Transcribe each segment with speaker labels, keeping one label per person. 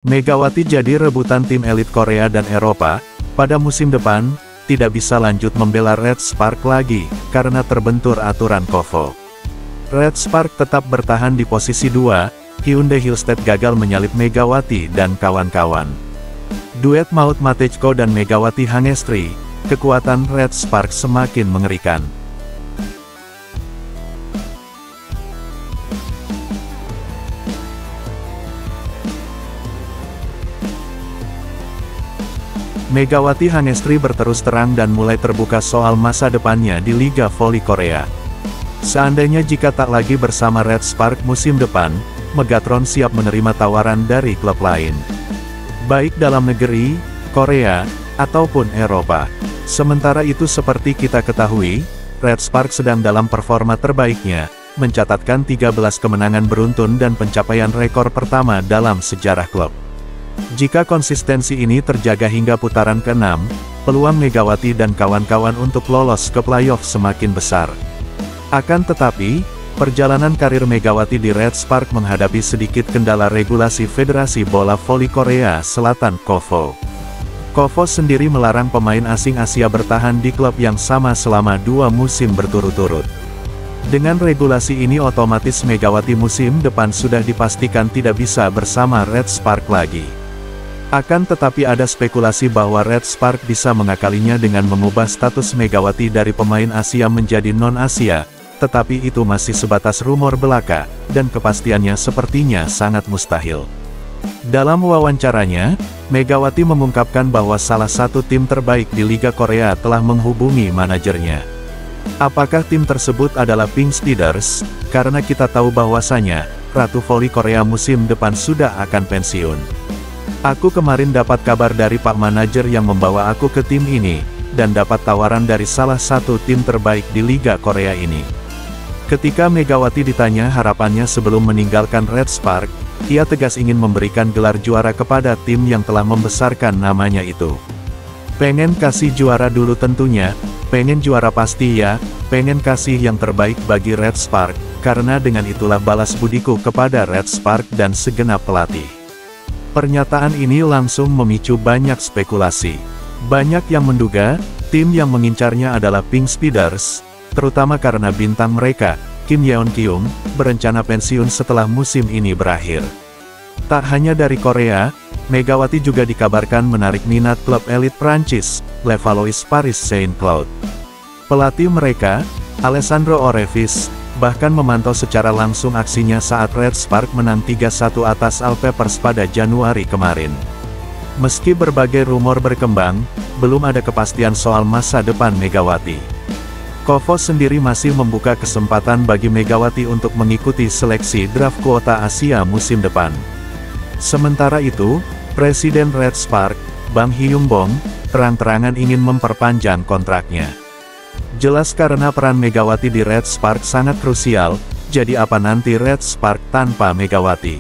Speaker 1: Megawati jadi rebutan tim elit Korea dan Eropa. Pada musim depan, tidak bisa lanjut membela Red Spark lagi, karena terbentur aturan KOFO. Red Spark tetap bertahan di posisi 2, Hyundai Hillstead gagal menyalip Megawati dan kawan-kawan. Duet Maut Matejko dan Megawati Hangestri, kekuatan Red Spark semakin mengerikan. Megawati Hangestri berterus terang dan mulai terbuka soal masa depannya di Liga Voli Korea. Seandainya jika tak lagi bersama Red Spark musim depan, Megatron siap menerima tawaran dari klub lain. Baik dalam negeri, Korea, ataupun Eropa. Sementara itu seperti kita ketahui, Red Spark sedang dalam performa terbaiknya, mencatatkan 13 kemenangan beruntun dan pencapaian rekor pertama dalam sejarah klub. Jika konsistensi ini terjaga hingga putaran ke-6, peluang Megawati dan kawan-kawan untuk lolos ke playoff semakin besar. Akan tetapi, perjalanan karir Megawati di Red Spark menghadapi sedikit kendala regulasi Federasi Bola Voli Korea Selatan KOFO. KOFO sendiri melarang pemain asing Asia bertahan di klub yang sama selama 2 musim berturut-turut. Dengan regulasi ini otomatis Megawati musim depan sudah dipastikan tidak bisa bersama Red Spark lagi. Akan tetapi ada spekulasi bahwa Red Spark bisa mengakalinya dengan mengubah status Megawati dari pemain Asia menjadi non-Asia, tetapi itu masih sebatas rumor belaka, dan kepastiannya sepertinya sangat mustahil. Dalam wawancaranya, Megawati mengungkapkan bahwa salah satu tim terbaik di Liga Korea telah menghubungi manajernya. Apakah tim tersebut adalah Pink Speeders? Karena kita tahu bahwasanya, Ratu Voli Korea musim depan sudah akan pensiun. Aku kemarin dapat kabar dari Pak Manajer yang membawa aku ke tim ini, dan dapat tawaran dari salah satu tim terbaik di Liga Korea ini. Ketika Megawati ditanya harapannya sebelum meninggalkan Red Spark, ia tegas ingin memberikan gelar juara kepada tim yang telah membesarkan namanya itu. Pengen kasih juara dulu tentunya, pengen juara pasti ya, pengen kasih yang terbaik bagi Red Spark, karena dengan itulah balas budiku kepada Red Spark dan segenap pelatih. Pernyataan ini langsung memicu banyak spekulasi. Banyak yang menduga, tim yang mengincarnya adalah Pink Speeders, terutama karena bintang mereka, Kim Yeon-kyung, berencana pensiun setelah musim ini berakhir. Tak hanya dari Korea, Megawati juga dikabarkan menarik minat klub elit Prancis, Le Valois Paris Saint-Cloud. Pelatih mereka, Alessandro Orefice, bahkan memantau secara langsung aksinya saat Red Spark menang 3-1 atas Alpepers pada Januari kemarin. Meski berbagai rumor berkembang, belum ada kepastian soal masa depan Megawati. KOFO sendiri masih membuka kesempatan bagi Megawati untuk mengikuti seleksi draft kuota Asia musim depan. Sementara itu, Presiden Red Spark, Bang Hyung-bong, terang-terangan ingin memperpanjang kontraknya. Jelas karena peran Megawati di Red Spark sangat krusial, jadi apa nanti Red Spark tanpa Megawati?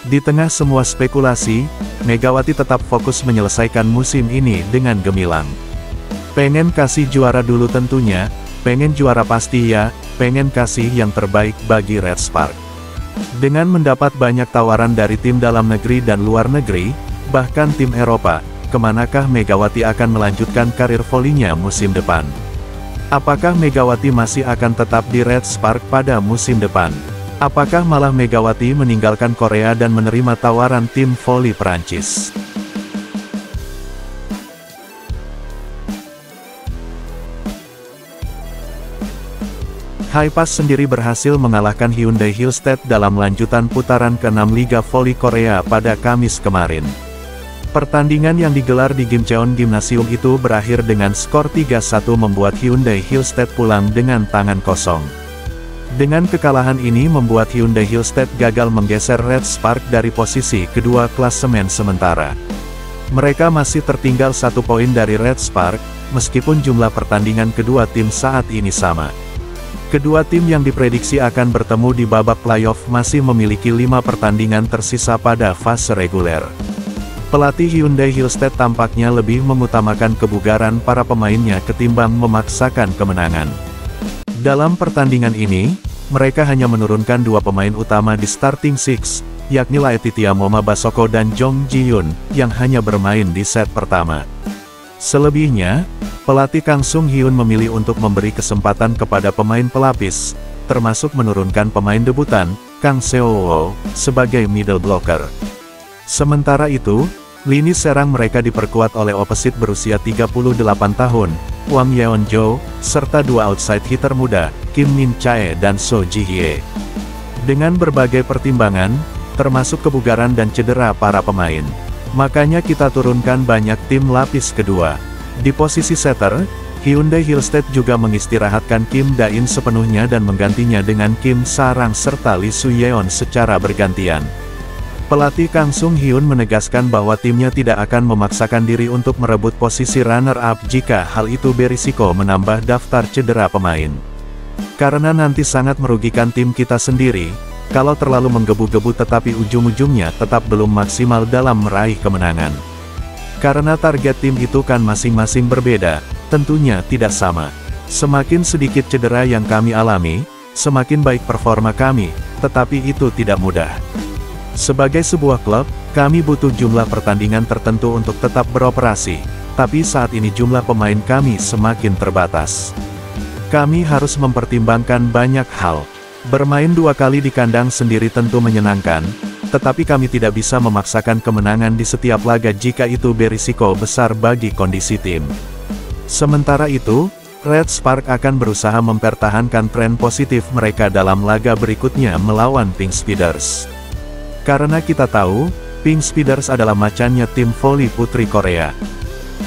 Speaker 1: Di tengah semua spekulasi, Megawati tetap fokus menyelesaikan musim ini dengan gemilang. Pengen kasih juara dulu tentunya, pengen juara pasti ya, pengen kasih yang terbaik bagi Red Spark. Dengan mendapat banyak tawaran dari tim dalam negeri dan luar negeri, bahkan tim Eropa, kemanakah Megawati akan melanjutkan karir volinya musim depan? Apakah Megawati masih akan tetap di Red Spark pada musim depan? Apakah malah Megawati meninggalkan Korea dan menerima tawaran tim voli Prancis? Haepas sendiri berhasil mengalahkan Hyundai Hillstead dalam lanjutan putaran ke-6 Liga Voli Korea pada Kamis kemarin. Pertandingan yang digelar di Gimcheon Gymnasium itu berakhir dengan skor 3-1 membuat Hyundai Hillstead pulang dengan tangan kosong. Dengan kekalahan ini membuat Hyundai Hillstead gagal menggeser Red Spark dari posisi kedua klasemen sementara. Mereka masih tertinggal 1 poin dari Red Spark, meskipun jumlah pertandingan kedua tim saat ini sama. Kedua tim yang diprediksi akan bertemu di babak playoff masih memiliki 5 pertandingan tersisa pada fase reguler. Pelatih Hyundai Hillstead tampaknya lebih mengutamakan kebugaran para pemainnya ketimbang memaksakan kemenangan. Dalam pertandingan ini, mereka hanya menurunkan 2 pemain utama di starting six, yakni Laetitia Moma Basoko dan Jong Ji-yoon, yang hanya bermain di set pertama. Selebihnya, pelatih Kang Sung Hyun memilih untuk memberi kesempatan kepada pemain pelapis, termasuk menurunkan pemain debutan, Kang Seo-woo, sebagai middle blocker. Sementara itu, lini serang mereka diperkuat oleh opposite berusia 38 tahun, Wang Yeon-jo, serta dua outside hitter muda, Kim Min Chae dan So Ji-hye. Dengan berbagai pertimbangan, termasuk kebugaran dan cedera para pemain, makanya kita turunkan banyak tim lapis kedua. Di posisi setter, Hyundai Hillstead juga mengistirahatkan Kim Da-in sepenuhnya dan menggantinya dengan Kim Sarang serta Lee Su-yeon secara bergantian. Pelatih Kang Sung Hyun menegaskan bahwa timnya tidak akan memaksakan diri untuk merebut posisi runner-up jika hal itu berisiko menambah daftar cedera pemain. Karena nanti sangat merugikan tim kita sendiri, kalau terlalu menggebu-gebu tetapi ujung-ujungnya tetap belum maksimal dalam meraih kemenangan. Karena target tim itu kan masing-masing berbeda, tentunya tidak sama. Semakin sedikit cedera yang kami alami, semakin baik performa kami, tetapi itu tidak mudah. Sebagai sebuah klub, kami butuh jumlah pertandingan tertentu untuk tetap beroperasi, tapi saat ini jumlah pemain kami semakin terbatas. Kami harus mempertimbangkan banyak hal. Bermain 2 kali di kandang sendiri tentu menyenangkan, tetapi kami tidak bisa memaksakan kemenangan di setiap laga jika itu berisiko besar bagi kondisi tim. Sementara itu, Red Spark akan berusaha mempertahankan tren positif mereka dalam laga berikutnya melawan Pink Speeders. Karena kita tahu, Pink Speeders adalah macannya tim voli putri Korea.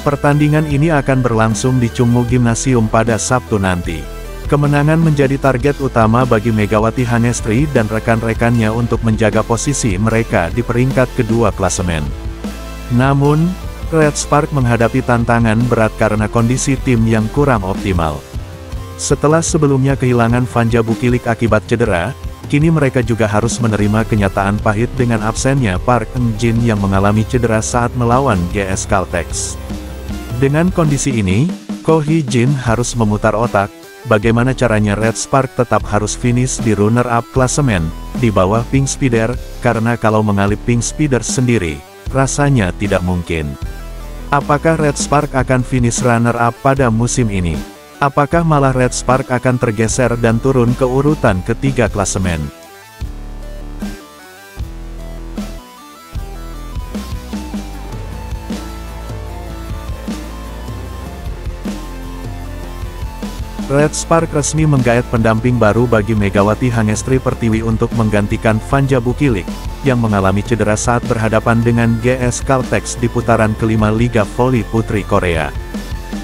Speaker 1: Pertandingan ini akan berlangsung di Chungmu Gymnasium pada Sabtu nanti. Kemenangan menjadi target utama bagi Megawati Hanestri dan rekan-rekannya untuk menjaga posisi mereka di peringkat kedua klasemen. Namun, Red Spark menghadapi tantangan berat karena kondisi tim yang kurang optimal. Setelah sebelumnya kehilangan Vanja Bukilik akibat cedera, kini mereka juga harus menerima kenyataan pahit dengan absennya Park Eun-jin yang mengalami cedera saat melawan GS Caltex. Dengan kondisi ini, Ko Hee-jin harus memutar otak, bagaimana caranya Red Spark tetap harus finish di runner-up klasemen, di bawah Pink Speeder, karena kalau mengalip Pink Speeders sendiri, rasanya tidak mungkin. Apakah Red Spark akan finish runner-up pada musim ini? Apakah malah Red Spark akan tergeser dan turun ke urutan ketiga klasemen? Red Spark resmi menggait pendamping baru bagi Megawati Hanestri Pertiwi untuk menggantikan Vanja Bukilik, yang mengalami cedera saat berhadapan dengan GS Caltex di putaran kelima Liga Voli Putri Korea.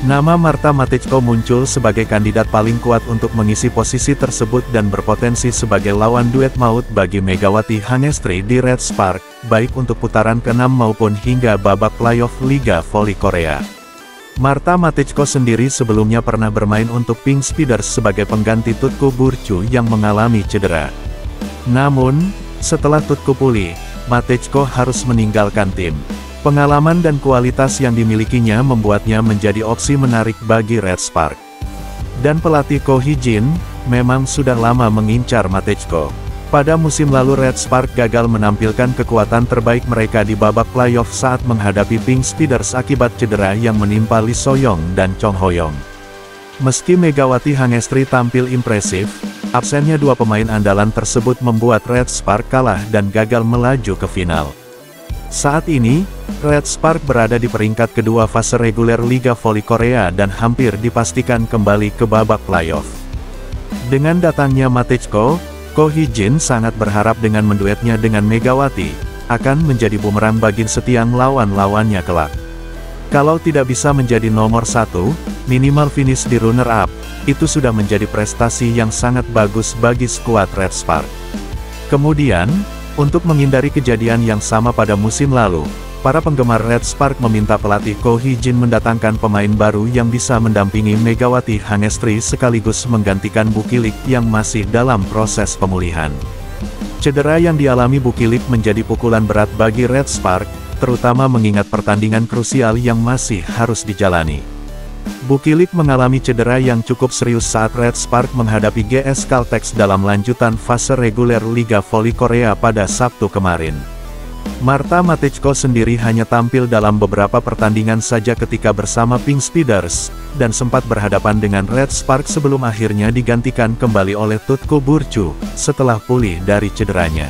Speaker 1: Nama Marta Matejko muncul sebagai kandidat paling kuat untuk mengisi posisi tersebut dan berpotensi sebagai lawan duet maut bagi Megawati Hanestri di Red Spark, baik untuk putaran ke-6 maupun hingga babak playoff Liga Voli Korea. Marta Matejko sendiri sebelumnya pernah bermain untuk Pink Speeders sebagai pengganti Tutku Burcu yang mengalami cedera. Namun, setelah Tutku pulih, Matejko harus meninggalkan tim. Pengalaman dan kualitas yang dimilikinya membuatnya menjadi opsi menarik bagi Red Spark. Dan pelatih Ko Hee-jin, memang sudah lama mengincar Matejko. Pada musim lalu Red Spark gagal menampilkan kekuatan terbaik mereka di babak playoff saat menghadapi Pink Speeders akibat cedera yang menimpa Lee So-young dan Chong Ho-young. Meski Megawati Hanestri tampil impresif, absennya dua pemain andalan tersebut membuat Red Spark kalah dan gagal melaju ke final. Saat ini, Red Spark berada di peringkat kedua fase reguler Liga Voli Korea dan hampir dipastikan kembali ke babak playoff. Dengan datangnya Matejko, Ko Hee-jin sangat berharap dengan menduetnya dengan Megawati, akan menjadi bumerang bagi setiang lawan-lawannya kelak. Kalau tidak bisa menjadi nomor 1, minimal finish di runner-up, itu sudah menjadi prestasi yang sangat bagus bagi skuad Red Spark. Kemudian, untuk menghindari kejadian yang sama pada musim lalu, para penggemar Red Spark meminta pelatih Ko Hee-jin mendatangkan pemain baru yang bisa mendampingi Megawati Hanestri sekaligus menggantikan Bukilik yang masih dalam proses pemulihan. Cedera yang dialami Bukilik menjadi pukulan berat bagi Red Spark, terutama mengingat pertandingan krusial yang masih harus dijalani. Bukilik mengalami cedera yang cukup serius saat Red Spark menghadapi GS Caltex dalam lanjutan fase reguler Liga Voli Korea pada Sabtu kemarin. Marta Matejko sendiri hanya tampil dalam beberapa pertandingan saja ketika bersama Pink Speeders, dan sempat berhadapan dengan Red Spark sebelum akhirnya digantikan kembali oleh Tutko Burcu, setelah pulih dari cederanya.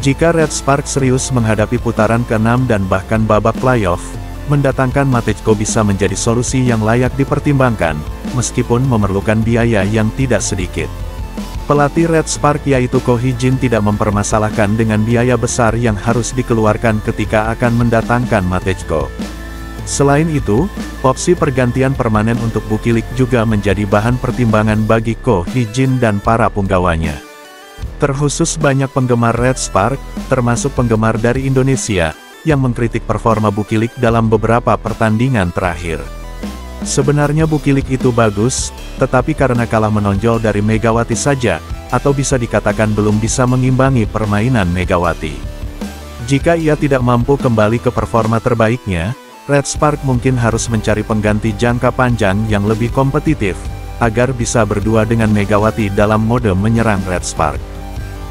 Speaker 1: Jika Red Spark serius menghadapi putaran ke-6 dan bahkan babak playoff, mendatangkan Matejko bisa menjadi solusi yang layak dipertimbangkan, meskipun memerlukan biaya yang tidak sedikit. Pelatih Red Spark yaitu Ko Hee-jin tidak mempermasalahkan dengan biaya besar yang harus dikeluarkan ketika akan mendatangkan Matejko. Selain itu, opsi pergantian permanen untuk Bukilik juga menjadi bahan pertimbangan bagi Ko Hee-jin dan para punggawanya. Terkhusus banyak penggemar Red Spark, termasuk penggemar dari Indonesia, yang mengkritik performa Bukilik dalam beberapa pertandingan terakhir. Sebenarnya Bukilik itu bagus, tetapi karena kalah menonjol dari Megawati saja, atau bisa dikatakan belum bisa mengimbangi permainan Megawati. Jika ia tidak mampu kembali ke performa terbaiknya, Red Spark mungkin harus mencari pengganti jangka panjang yang lebih kompetitif, agar bisa berdua dengan Megawati dalam mode menyerang Red Spark.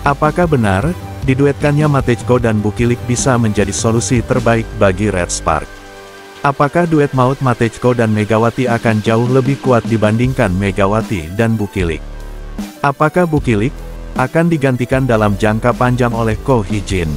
Speaker 1: Apakah benar, diduetkannya Matejko dan Bukilik bisa menjadi solusi terbaik bagi Red Spark? Apakah duet maut Matejko dan Megawati akan jauh lebih kuat dibandingkan Megawati dan Bukilik? Apakah Bukilik akan digantikan dalam jangka panjang oleh Ko Hee-jin?